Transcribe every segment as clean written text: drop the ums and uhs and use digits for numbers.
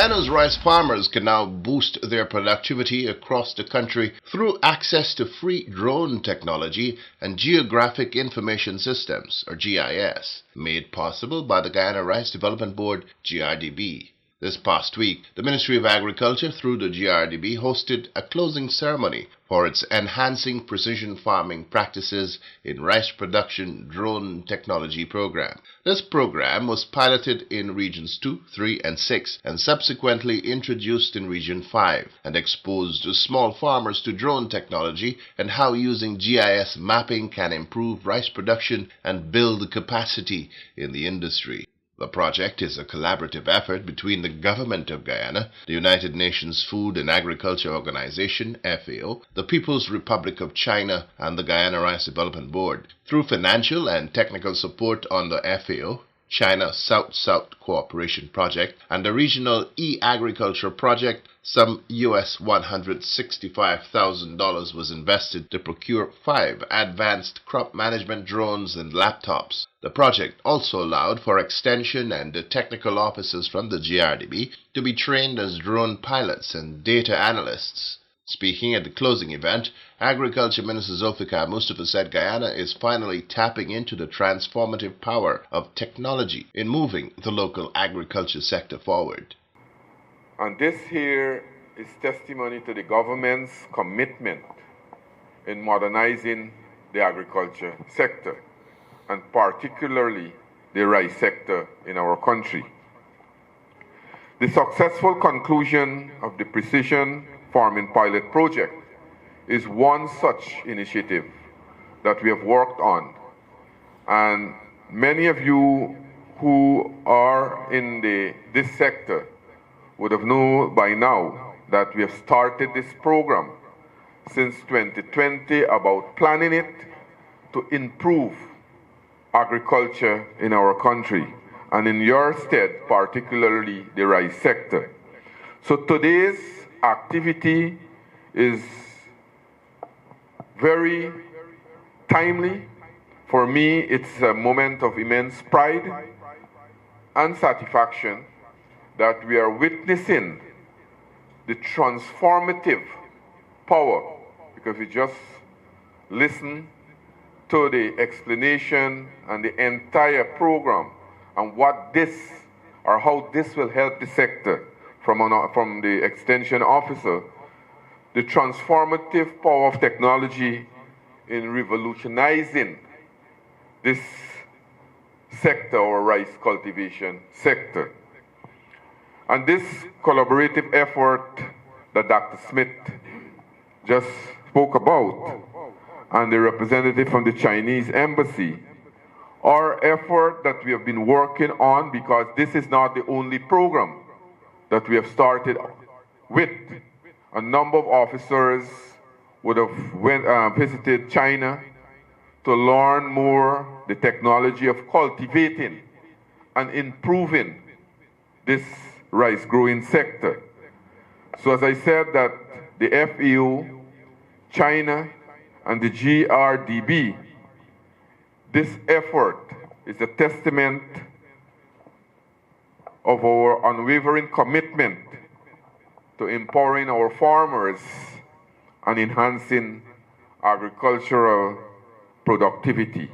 Guyana's rice farmers can now boost their productivity across the country through access to free drone technology and Geographic Information Systems, or GIS, made possible by the Guyana Rice Development Board, GRDB. This past week, the Ministry of Agriculture, through the GRDB, hosted a closing ceremony for its Enhancing Precision Farming Practices in Rice Production Drone Technology program. This program was piloted in Regions 2, 3, and 6 and subsequently introduced in Region 5 and exposed small farmers to drone technology and how using GIS mapping can improve rice production and build capacity in the industry. The project is a collaborative effort between the Government of Guyana, the United Nations Food and Agriculture Organization, FAO, the People's Republic of China, and the Guyana Rice Development Board. Through financial and technical support on the FAO, China South-South Cooperation Project, and the Regional E-Agriculture Project, some US $165,000 was invested to procure 5 advanced crop management drones and laptops. The project also allowed for extension and technical officers from the GRDB to be trained as drone pilots and data analysts. Speaking at the closing event, Agriculture Minister Zulfikar Mustafa said Guyana is finally tapping into the transformative power of technology in moving the local agriculture sector forward. And this here is testimony to the government's commitment in modernizing the agriculture sector, and particularly the rice sector in our country. The successful conclusion of the Precision Farming Pilot Project is one such initiative that we have worked on. And many of you who are in this sector would have known by now that we have started this program since 2020 about planning it to improve agriculture in our country, and in your stead, particularly the rice sector. So today's activity is very timely. For me, it's a moment of immense pride and satisfaction that we are witnessing the transformative power, because we just listen to the explanation and the entire program and what this or how this will help the sector from the extension officer, the transformative power of technology in revolutionizing this sector, or rice cultivation sector. And this collaborative effort that Dr. Smith just spoke about, and the representative from the Chinese embassy, are effort that we have been working on, because this is not the only program that we have started with. A number of officers would have visited China to learn more the technology of cultivating and improving this rice growing sector. So as I said, that the FAO, China, and the GRDB, this effort is a testament of our unwavering commitment to empowering our farmers and enhancing agricultural productivity.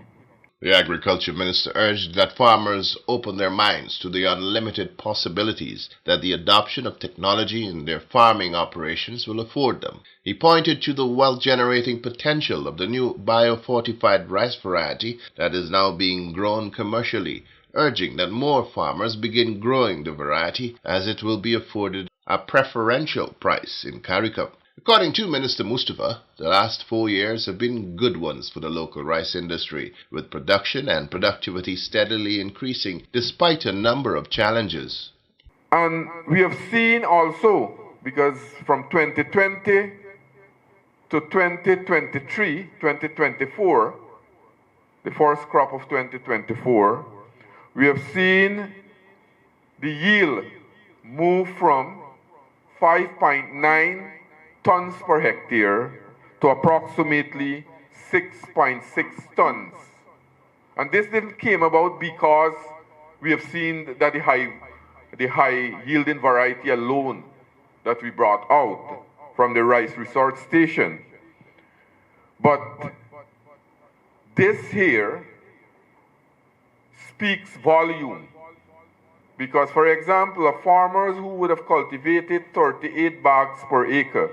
The Agriculture Minister urged that farmers open their minds to the unlimited possibilities that the adoption of technology in their farming operations will afford them. He pointed to the wealth-generating potential of the new biofortified rice variety that is now being grown commercially, urging that more farmers begin growing the variety as it will be afforded a preferential price in CARICOM. According to Minister Mustafa, the last 4 years have been good ones for the local rice industry, with production and productivity steadily increasing despite a number of challenges. And we have seen also, because from 2020 to 2023, 2024, the first crop of 2024, we have seen the yield move from 5.9 tons per hectare to approximately 6.6 tons. And this came about because we have seen that the high yielding variety alone that we brought out from the rice research station. But this here speaks volume. Because, for example, farmers who would have cultivated 38 bags per acre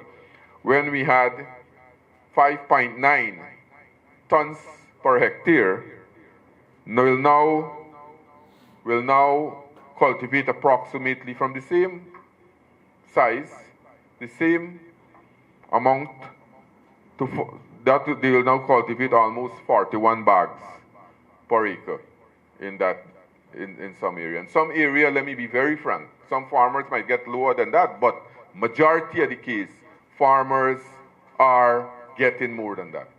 when we had 5.9 tons per hectare will now cultivate approximately from the same size, the same amount, that they will now cultivate almost 41 bags per acre in some area. In some area, let me be very frank, some farmers might get lower than that, but majority of the case, farmers are getting more than that.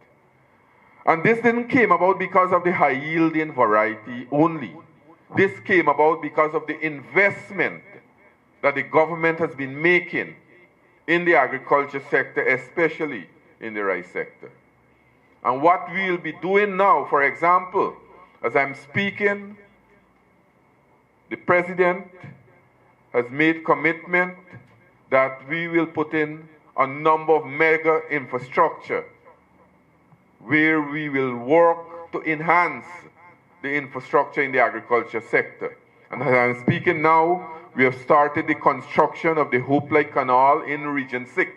And this didn't came about because of the high yielding variety only. This came about because of the investment that the government has been making in the agriculture sector, especially in the rice sector. And what we'll be doing now, for example, as I'm speaking, the President has made commitment that we will put in a number of mega infrastructure where we will work to enhance the infrastructure in the agriculture sector. And as I'm speaking now, we have started the construction of the Hope-Like Canal in Region 6.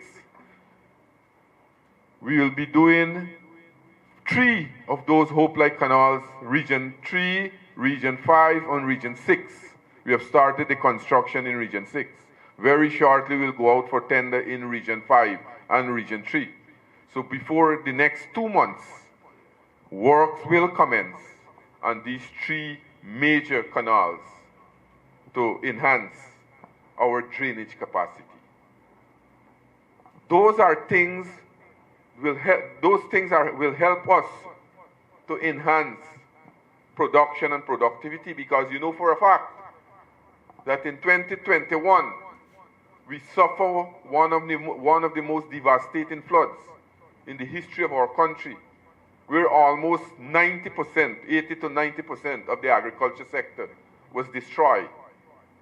We will be doing 3 of those Hope-Like Canals, Region 3, Region 5, and Region 6. We have started the construction in Region 6. Very shortly, we'll go out for tender in Region 5 and Region 3. So before the next 2 months, works will commence on these 3 major canals to enhance our drainage capacity. Those are things will help us to enhance production and productivity, because you know for a fact that in 2021 we suffer one of the most devastating floods in the history of our country, where almost 90%, 80 to 90% of the agriculture sector was destroyed.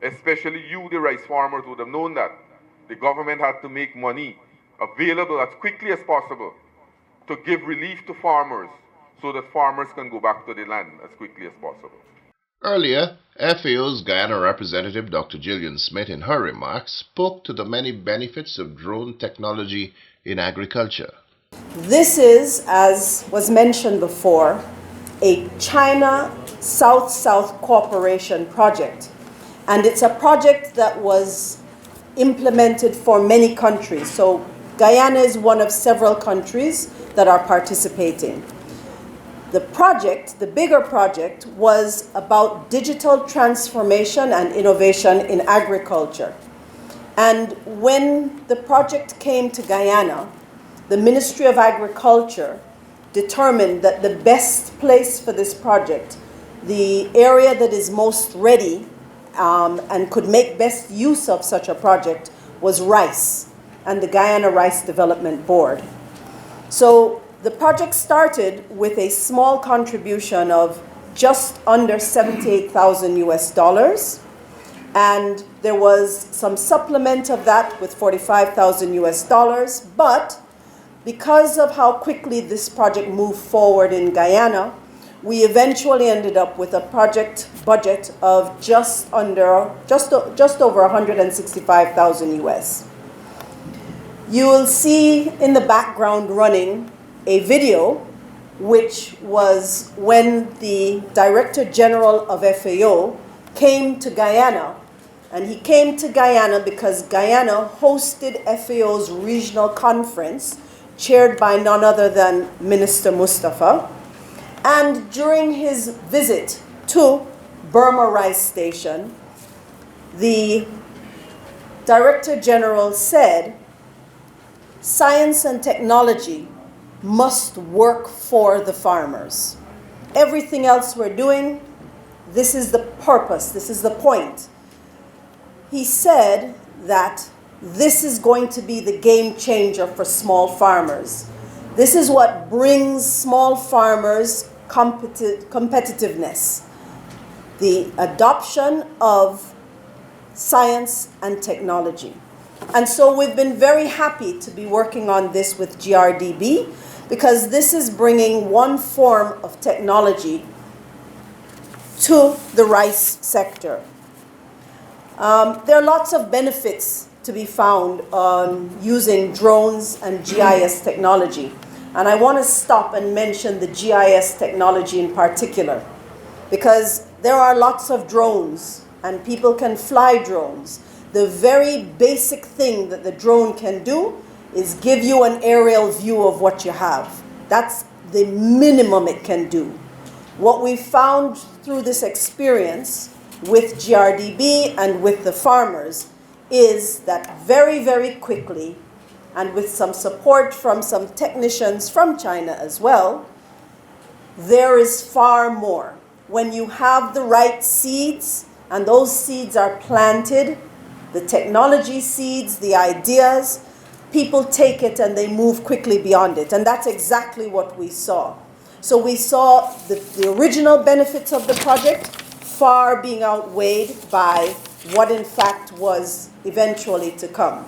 Especially you, the rice farmers, would have known that. The government had to make money available as quickly as possible to give relief to farmers so that farmers can go back to the land as quickly as possible. Earlier, FAO's Guyana representative Dr. Gillian Smith, in her remarks, spoke to the many benefits of drone technology in agriculture. This is, as was mentioned before, a China South-South cooperation project. And it's a project that was implemented for many countries. So Guyana is one of several countries that are participating. The project, the bigger project, was about digital transformation and innovation in agriculture. And when the project came to Guyana, the Ministry of Agriculture determined that the best place for this project, the area that is most ready and could make best use of such a project, was rice and the Guyana Rice Development Board. So the project started with a small contribution of just under $78,000 US, and there was some supplement of that with $45,000 US, but because of how quickly this project moved forward in Guyana, we eventually ended up with a project budget of just over $165,000 US. You will see in the background running a video, which was when the Director General of FAO came to Guyana. And he came to Guyana because Guyana hosted FAO's regional conference, chaired by none other than Minister Mustafa. And during his visit to Burma Rice Station, the Director General said, science and technology must work for the farmers. Everything else we're doing, this is the purpose, this is the point. He said that this is going to be the game changer for small farmers. This is what brings small farmers competitiveness. The adoption of science, and technology. And so we've been very happy to be working on this with GRDB, because this is bringing one form of technology to the rice sector. There are lots of benefits to be found on using drones and GIS technology. And I want to stop and mention the GIS technology in particular, because there are lots of drones and people can fly drones. The very basic thing that the drone can do is give you an aerial view of what you have. That's the minimum it can do. What we found through this experience with GRDB and with the farmers is that very, very quickly, and with some support from some technicians from China as well, there is far more. When you have the right seeds, and those seeds are planted, the technology seeds, the ideas, people take it and they move quickly beyond it. And that's exactly what we saw. So we saw the original benefits of the project far being outweighed by what in fact was eventually to come.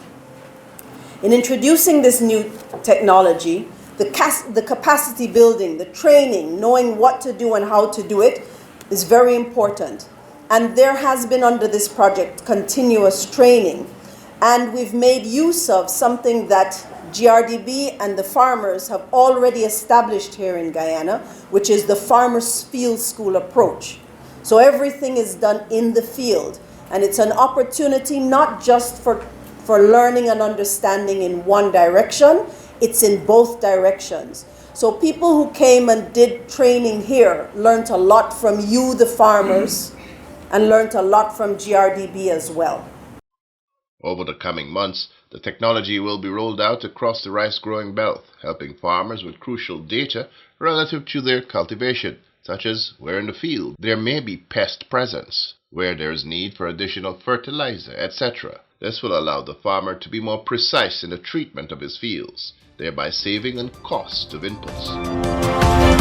In introducing this new technology, the capacity building, the training, knowing what to do and how to do it is very important. And there has been under this project continuous training. And we've made use of something that GRDB and the farmers have already established here in Guyana, which is the Farmers Field School approach. So everything is done in the field. And it's an opportunity not just for learning and understanding in one direction, it's in both directions. So people who came and did training here learned a lot from you, the farmers, and learned a lot from GRDB as well. Over the coming months, the technology will be rolled out across the rice-growing belt, helping farmers with crucial data relative to their cultivation, such as where in the field there may be pest presence, where there is need for additional fertilizer, etc. This will allow the farmer to be more precise in the treatment of his fields, thereby saving on cost of inputs.